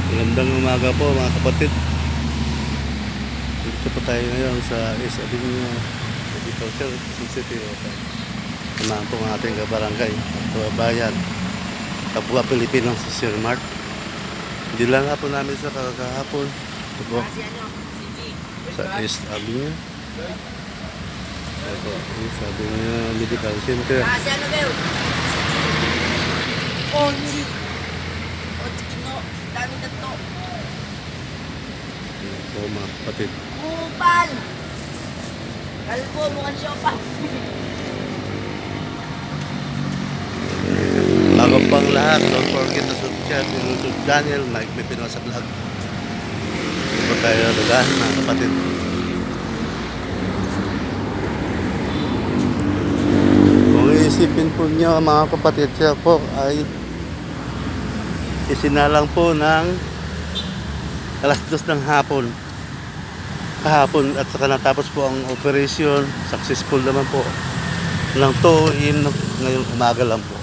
Magandang umaga po mga kapatid. Dito po tayo ngayon sa East Avenue Agriculture City. Samahan po ang ating kabarangay at kababayan, kapwa Pilipino sa Sir Mart. Hindi lang nga po namin sa kakahapon. Ito po sa East Avenue. Ito po, East Avenue Medical Center. Onji. Otskino. Dami na to. Ayan po mga kapatid. Kupal. Kalbo, mukhang siopa. Bago pang lahat, don't forget to subscribe to YouTube channel Mike Pinosa Vlog. Dito po tayo lugahan mga kapatid. Kung iisipin po nyo mga kapatid, siya po ay isinalang po ng alas 2 ng hapon kahapon, at saka natapos po ang operation. Successful naman po ng 2 in ngayong umaga lang po.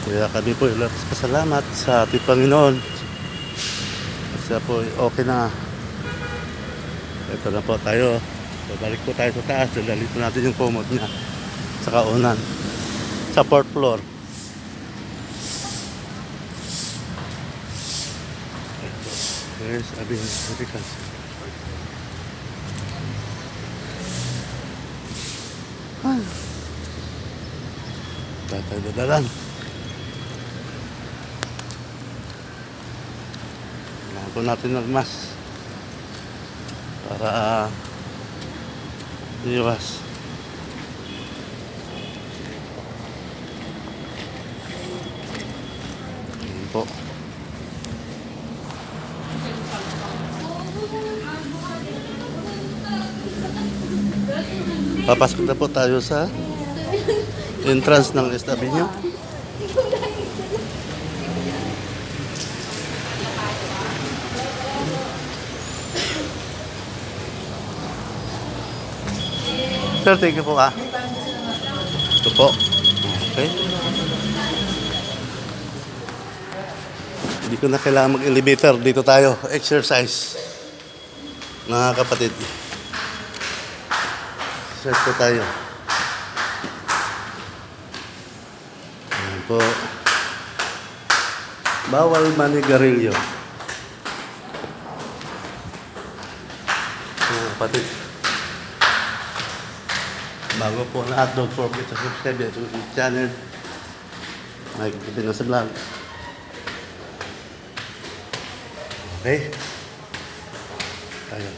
Kaya kami po pasalamat sa ating Panginoon at siya po okay na. Ito na po tayo, babalik po tayo sa taas. Dalhin po natin yung pomod niya sa kaunan sa 4th floor. Yes, abi American. Tatay dadalan. Kailangan po natin magmas para iwas. Ayan po. Papasok na po tayo sa entrance ng East Avenue. Sir, thank you po ah. Ito po. Okay. Hindi ko na kailangan mag-elevator. Dito tayo. Exercise. Mga kapatid. Exercise po tayo. Ayan po. Bawal manigarilyo. Mga kapatid. Bago po lahat, don't forget to subscribe to YouTube channel Mike Pinosa Vlog. Okay. Tayo.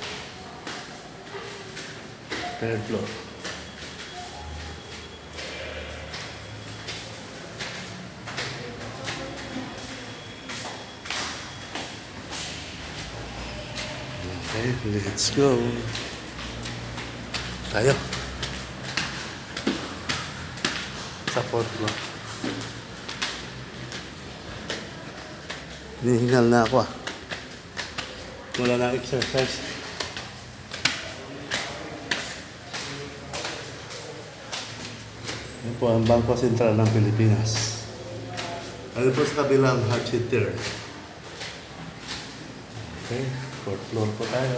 3rd floor. Okay, let's go. Tayo. Sa 4th floor. Hinihingal na ako ah. Wala na exercise. Yan po ang Bangko Sentral ng Pilipinas. Ano po sa kabilang hot seater. Okay, 4th floor po tayo.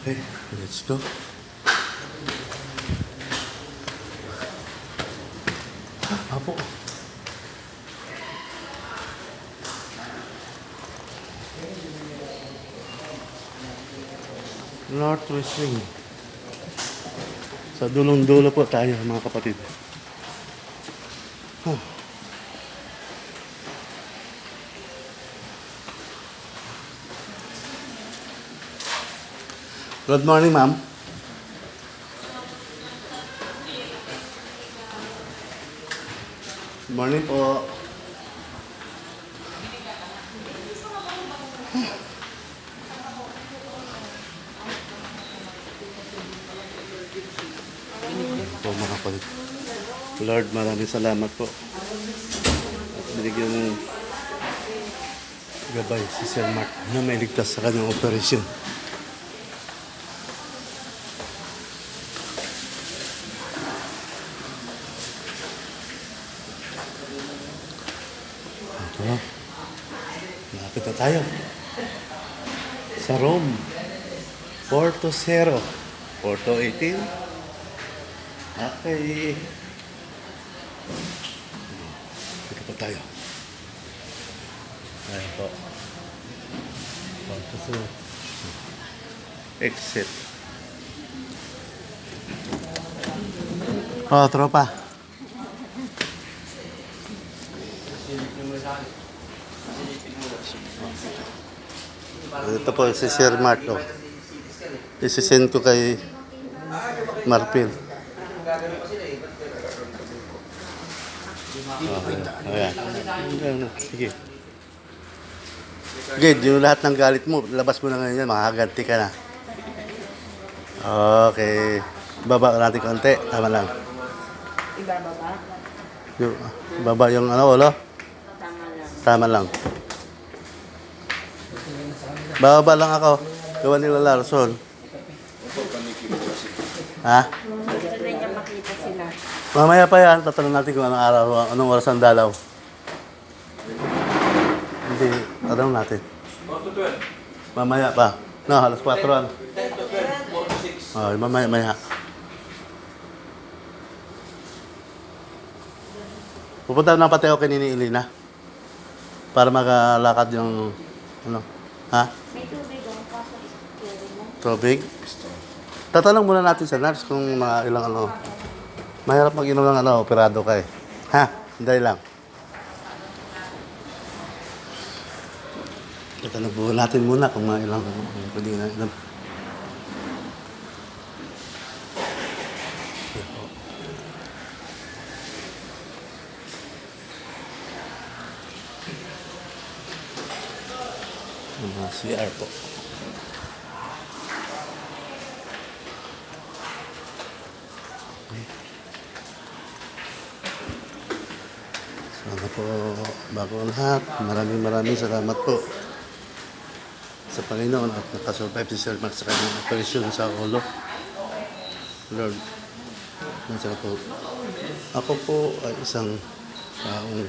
Okay, let's go. Apo. Northwest Wing. Sa dulong-dulo po tayo mga kapatid. Good morning, ma'am. Good morning po. Po mga kapatid. Lord, maraming salamat po. At binigyan ng gabay si Sir Mark na may ligtas sa kanyang operasyon. Oh, malapit na tayo. Sa Rome. Porto 0. Porto 18. Okay. Dito pa tayo. Ayan po. Porto 0. Exit. Oh, tropa. Ito po si Sir Mart. Oh. Isisend ko kay Marpil. Ayan. Sige. Good, yung lahat ng galit mo, labas mo na ngayon yan, makaganti ka na. Okay. Baba natin konti. Tama lang. Ibababa? Yung, baba yung ano, ulo? Tama lang. Tama lang. Bababa lang ako. Gawa nila Larson. Ha? Gusto na niya makita sila. Mamaya pa yan, tatanong natin kung anong araw, anong oras ang dalaw. Hindi, tanong natin. Mamaya pa. No, alas 4 an. Oh, mamaya. Pupunta na pati ako kay Nini Elena. Para makalakad yung, ano, ha? May tubig ang kaso iskero mo. Tubig? Tatanong muna natin sa nurse kung mga ilang ano. Mahirap mag-inom ng ano, operado ka eh. Ha? Dahil lang. Tatanong muna natin muna kung mga ilang pwede na inom. Mga CR po. Sana po bago ang lahat. Maraming salamat po sa Panginoon at nakasurvive si Sir Max sa kanyang operasyon sa ulo. Lord, masaya po. Ako po ay isang taong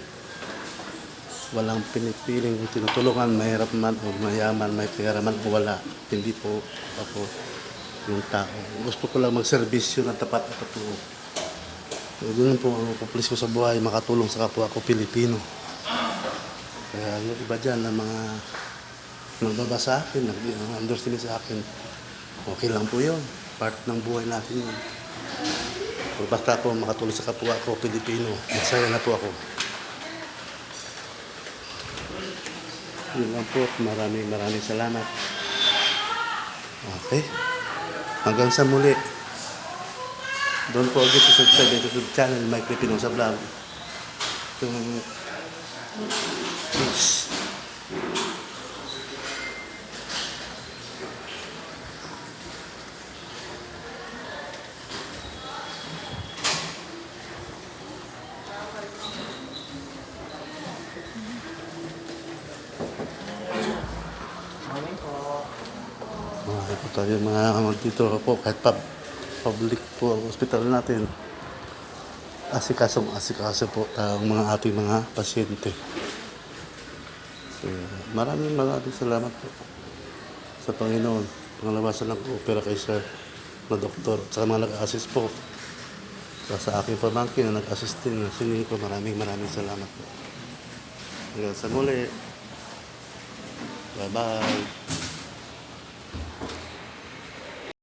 walang pinipiling tinutulungan, mahirap man o mayaman, may pera man o wala. Hindi po ako yung tao. Gusto ko lang magserbisyo na tapat at totoo. So, yun po ang kumplis ko sa buhay, makatulong sa kapwa ko Pilipino. Kaya yung iba dyan na mga nagbaba sa akin, nag-understand sa akin, okay lang po yun. Part ng buhay natin yun. Pero basta po makatulong sa kapwa ko Pilipino, masaya na po ako. Yun lang po. Maraming salamat. Okay. Hanggang sa muli. Don't forget to subscribe to YouTube channel Mike Pepino sa vlog. Peace. Marami po tayo mga dito po kahit public po ang hospital natin. Asikaso po ang mga ating mga pasyente. So, maraming salamat po sa Panginoon. Pangalawasan lang po opera kay Sir na doktor at sa mga nag-assist po. Sa aking pamangkin na nag-assist din. Sinin ko maraming salamat po. Hanggang sa muli. Bye-bye.